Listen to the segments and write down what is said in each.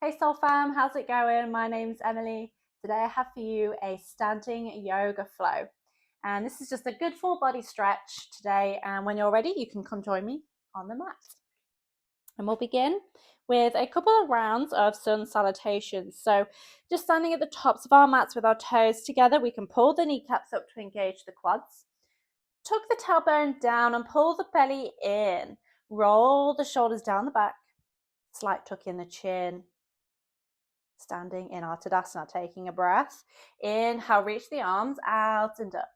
Hey Soul Fam, how's it going? My name's Emily. Today I have for you a standing yoga flow. And this is just a good full body stretch today. And when you're ready, you can come join me on the mat. And we'll begin with a couple of rounds of sun salutations. So just standing at the tops of our mats with our toes together, we can pull the kneecaps up to engage the quads. Tuck the tailbone down and pull the belly in. Roll the shoulders down the back. Slight tuck in the chin. Standing in our Tadasana, taking a breath. Inhale, reach the arms out and up.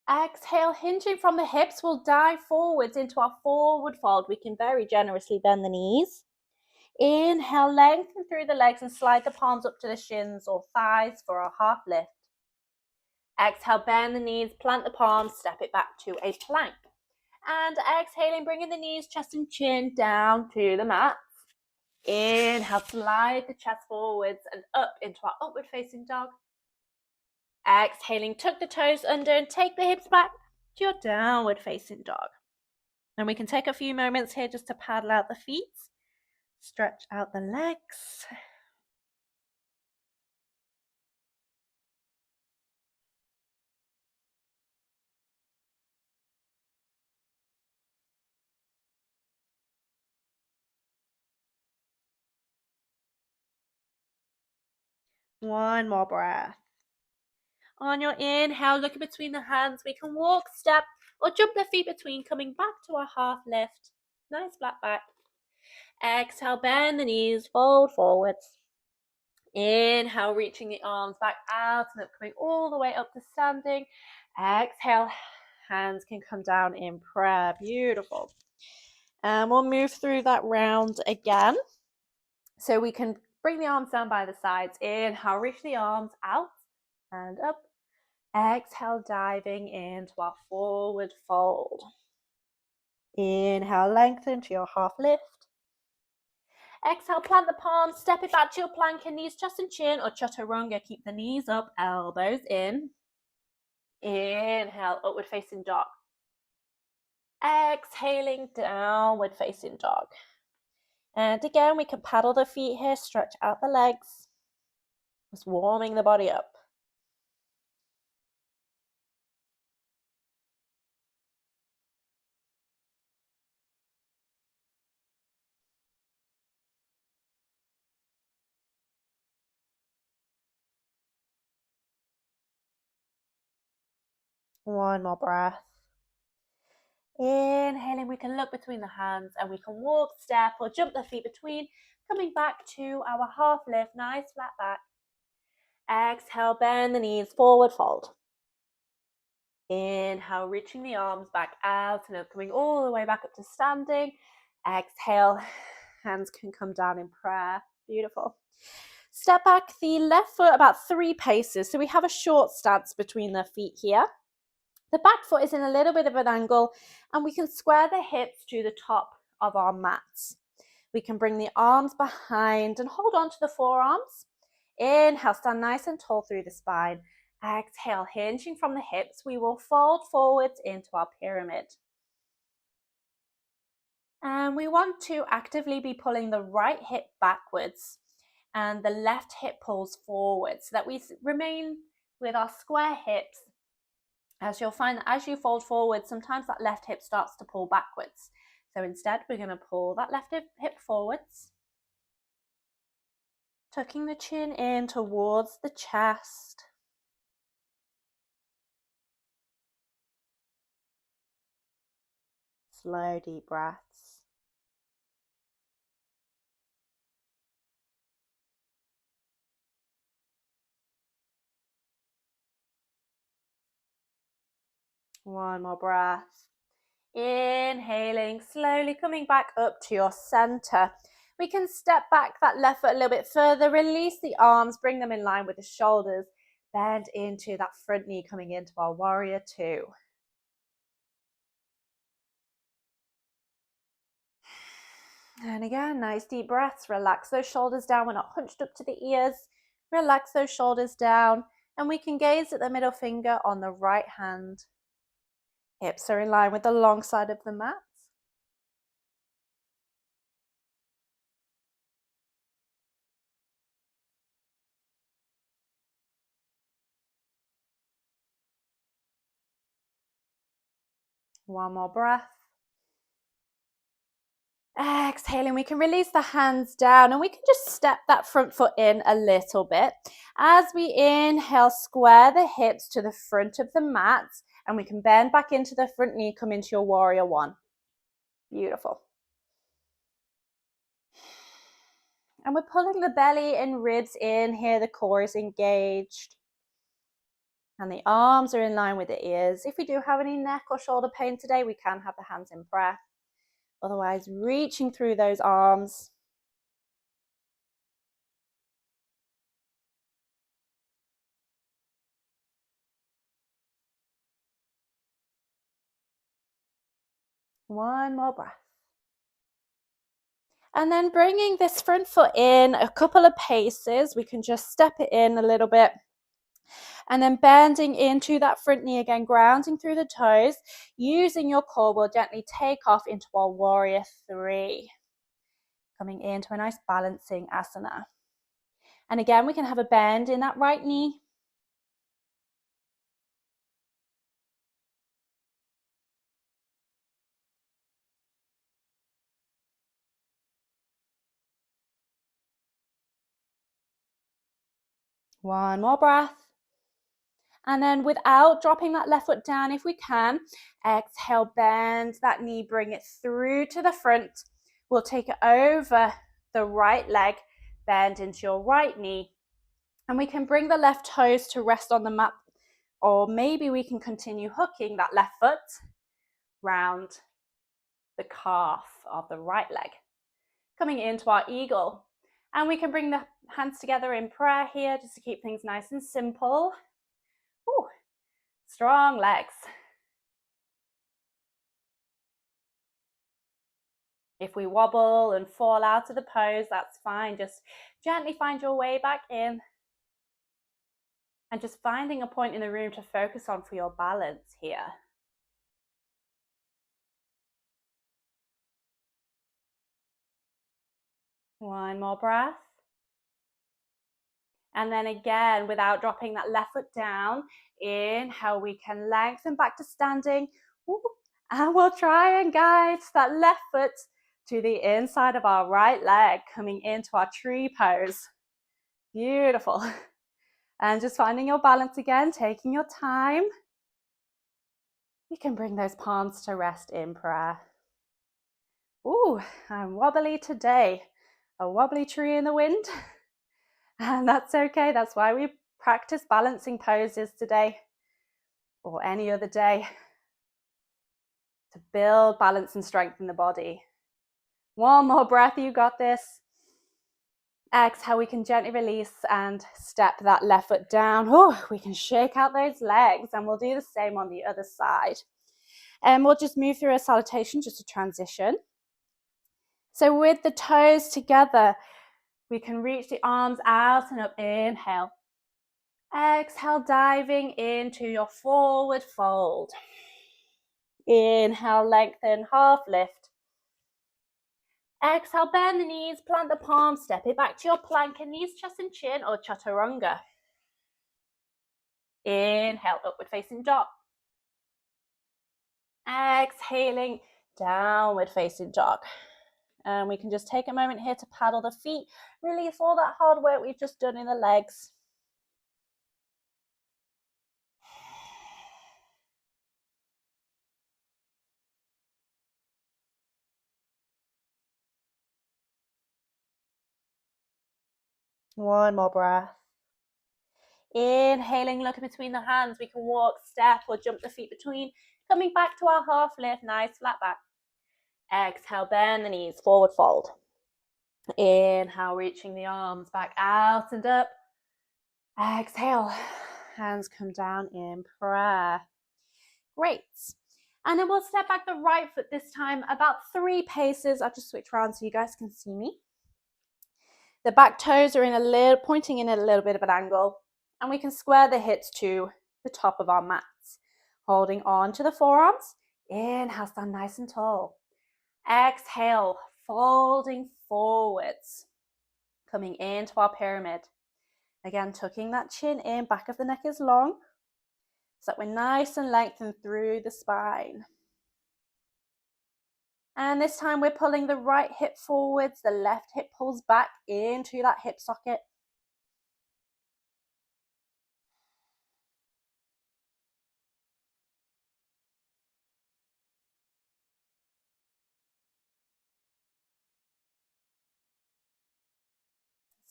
Exhale, hinging from the hips, we'll dive forwards into our forward fold. We can very generously bend the knees. Inhale, lengthen through the legs and slide the palms up to the shins or thighs for our half lift. Exhale, bend the knees, plant the palms, step it back to a plank. And exhaling, bringing the knees, chest and chin down to the mat. Inhale, slide the chest forwards and up into our upward facing dog. Exhaling, tuck the toes under and take the hips back to your downward facing dog. And we can take a few moments here just to paddle out the feet, stretch out the legs. One more breath. On your inhale, look in between the hands. We can walk, step, or jump the feet between, coming back to our half lift. Nice flat back. Exhale, bend the knees, fold forwards. Inhale, reaching the arms back out and up, coming all the way up to standing. Exhale, hands can come down in prayer. Beautiful. And we'll move through that round again. So we can bring the arms down by the sides. Inhale, reach the arms out and up. Exhale, diving into our forward fold. Inhale, lengthen to your half lift. Exhale, plant the palms, step it back to your plank and knees, chest and chin, or chaturanga. Keep the knees up, elbows in. Inhale, upward facing dog. Exhaling, downward facing dog. And again, we can paddle the feet here, stretch out the legs. Just warming the body up. One more breath. Inhaling, we can look between the hands and we can walk, step, or jump the feet between, coming back to our half lift, nice flat back. Exhale, bend the knees, forward fold. Inhale, reaching the arms back out and up, coming all the way back up to standing. Exhale, hands can come down in prayer. Beautiful. Step back the left foot about 3 paces. So we have a short stance between the feet here. The back foot is in a little bit of an angle and we can square the hips to the top of our mats. We can bring the arms behind and hold on to the forearms. Inhale, stand nice and tall through the spine. Exhale, hinging from the hips, we will fold forwards into our pyramid. And we want to actively be pulling the right hip backwards and the left hip pulls forward so that we remain with our square hips. As you'll find that as you fold forward, sometimes that left hip starts to pull backwards. So instead, we're going to pull that left hip forwards, tucking the chin in towards the chest. Slow, deep breaths. One more breath. Inhaling, slowly coming back up to your center. We can step back that left foot a little bit further, release the arms, bring them in line with the shoulders, bend into that front knee coming into our warrior two. And again, nice deep breaths. Relax those shoulders down. We're not hunched up to the ears. Relax those shoulders down. And we can gaze at the middle finger on the right hand. Hips are in line with the long side of the mat. One more breath. Exhaling, we can release the hands down and we can just step that front foot in a little bit. As we inhale, square the hips to the front of the mat and we can bend back into the front knee, come into your warrior one. Beautiful. And we're pulling the belly and ribs in here, the core is engaged. And the arms are in line with the ears. If we do have any neck or shoulder pain today, we can have the hands in prayer. Otherwise, reaching through those arms. One more breath. And then bringing this front foot in a couple of paces, we can just step it in a little bit. And then bending into that front knee again, grounding through the toes. Using your core, we'll gently take off into our warrior three. Coming into a nice balancing asana. And again, we can have a bend in that right knee. One more breath. And then without dropping that left foot down, if we can, exhale, bend that knee, bring it through to the front. We'll take it over the right leg, bend into your right knee. And we can bring the left toes to rest on the mat, or maybe we can continue hooking that left foot round the calf of the right leg. Coming into our eagle. And we can bring the hands together in prayer here, just to keep things nice and simple. Ooh, strong legs. If we wobble and fall out of the pose, that's fine. Just gently find your way back in. And just finding a point in the room to focus on for your balance here. One more breath. And then again, without dropping that left foot down, inhale, we can lengthen back to standing. Ooh. And we'll try and guide that left foot to the inside of our right leg, coming into our tree pose. Beautiful. And just finding your balance again, taking your time. You can bring those palms to rest in prayer. Ooh, I'm wobbly today. A wobbly tree in the wind. And that's okay. That's why we practice balancing poses today or any other day, to build balance and strength in the body. One more breath, you got this. Exhale, we can gently release and step that left foot down. Oh, we can shake out those legs, and we'll do the same on the other side. And we'll just move through a salutation, just a transition. So with the toes together, we can reach the arms out and up. Inhale. Exhale, diving into your forward fold. Inhale, lengthen, half lift. Exhale, bend the knees, plant the palms, step it back to your plank and knees, chest and chin, or chaturanga. Inhale, upward facing dog. Exhaling, downward facing dog. And we can just take a moment here to paddle the feet, release all that hard work we've just done in the legs. One more breath. Inhaling, look between the hands. We can walk, step, or jump the feet between. Coming back to our half lift, nice flat back. Exhale, bend the knees, forward fold. Inhale, reaching the arms back out and up. Exhale, hands come down in prayer. Great. And then we'll step back the right foot this time, about 3 paces. I'll just switch around so you guys can see me. The back toes are pointing in at a little bit of an angle. And we can square the hips to the top of our mats. Holding on to the forearms. Inhale, stand nice and tall. Exhale, folding forwards. Coming into our pyramid. Again, tucking that chin in, back of the neck is long. So that we're nice and lengthened through the spine. And this time we're pulling the right hip forwards, the left hip pulls back into that hip socket.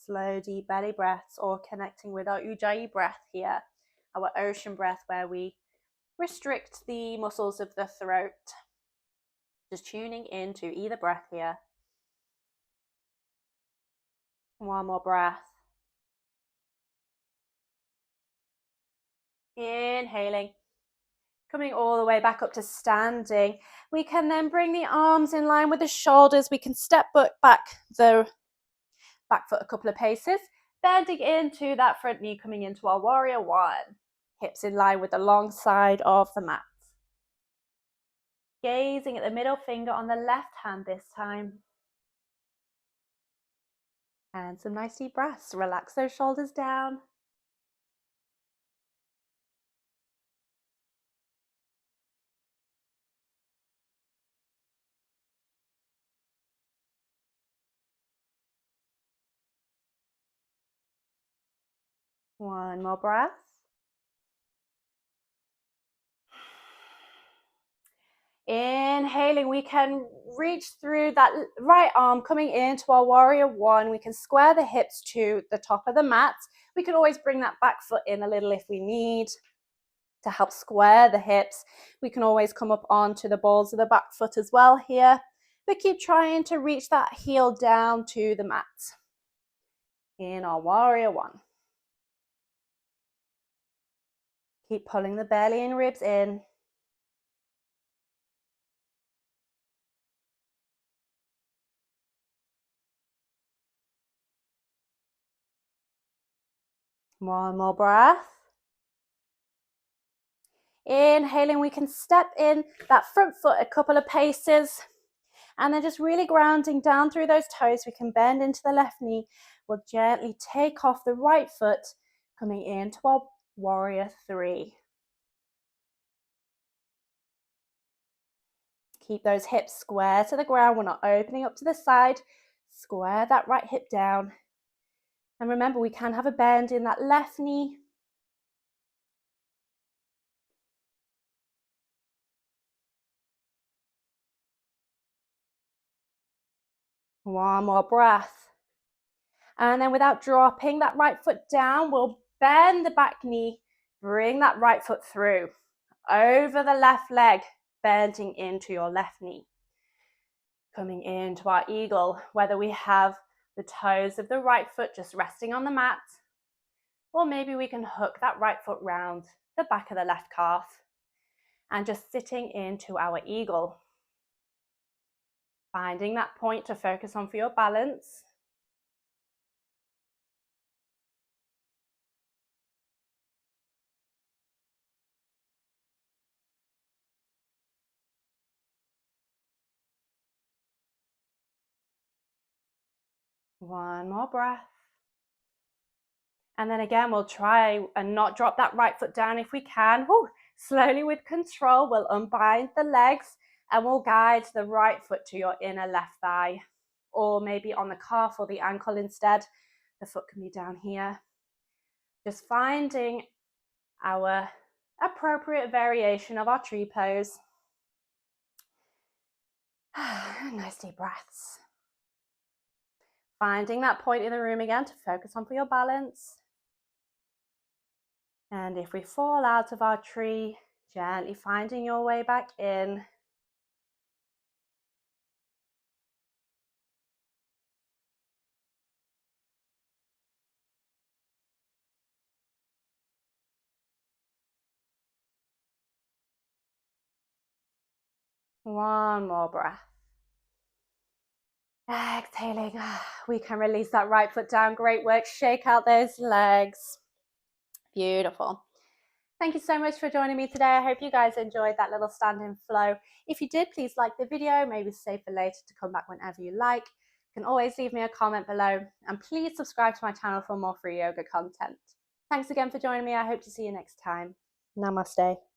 Slow, deep belly breaths, or connecting with our Ujjayi breath here, our ocean breath, where we restrict the muscles of the throat. Just tuning into either breath here. One more breath. Inhaling. Coming all the way back up to standing. We can then bring the arms in line with the shoulders. We can step back the back foot a couple of paces, bending into that front knee, coming into our warrior one. Hips in line with the long side of the mat. Gazing at the middle finger on the left hand this time. And some nice deep breaths. Relax those shoulders down. One more breath. Inhaling, we can reach through that right arm coming into our warrior one. We can square the hips to the top of the mat. We can always bring that back foot in a little if we need to help square the hips. We can always come up onto the balls of the back foot as well here. But keep trying to reach that heel down to the mat in our warrior one. Keep pulling the belly and ribs in. One more breath. Inhaling, we can step in that front foot a couple of paces and then just really grounding down through those toes. We can bend into the left knee. We'll gently take off the right foot, coming into our warrior three. Keep those hips square to the ground. We're not opening up to the side. Square that right hip down. And remember, we can have a bend in that left knee. One more breath. And then without dropping that right foot down, we'll bend the back knee, bring that right foot through, over the left leg, bending into your left knee. Coming into our eagle, whether we have the toes of the right foot just resting on the mat, or maybe we can hook that right foot round the back of the left calf and just sitting into our eagle. Finding that point to focus on for your balance. One more breath. And then again, we'll try and not drop that right foot down if we can. Woo. Slowly with control, we'll unbind the legs and we'll guide the right foot to your inner left thigh, or maybe on the calf or the ankle instead. The foot can be down here. Just finding our appropriate variation of our tree pose. Nice deep breaths. Finding that point in the room again to focus on for your balance. And if we fall out of our tree, gently finding your way back in. One more breath. Exhaling, we can release that right foot down. Great work. Shake out those legs. Beautiful. Thank you so much for joining me today. I hope you guys enjoyed that little standing flow. If you did, please like the video, maybe save for later to come back whenever you like. You can always leave me a comment below, and please subscribe to my channel for more free yoga content. Thanks again for joining me. I hope to see you next time. Namaste.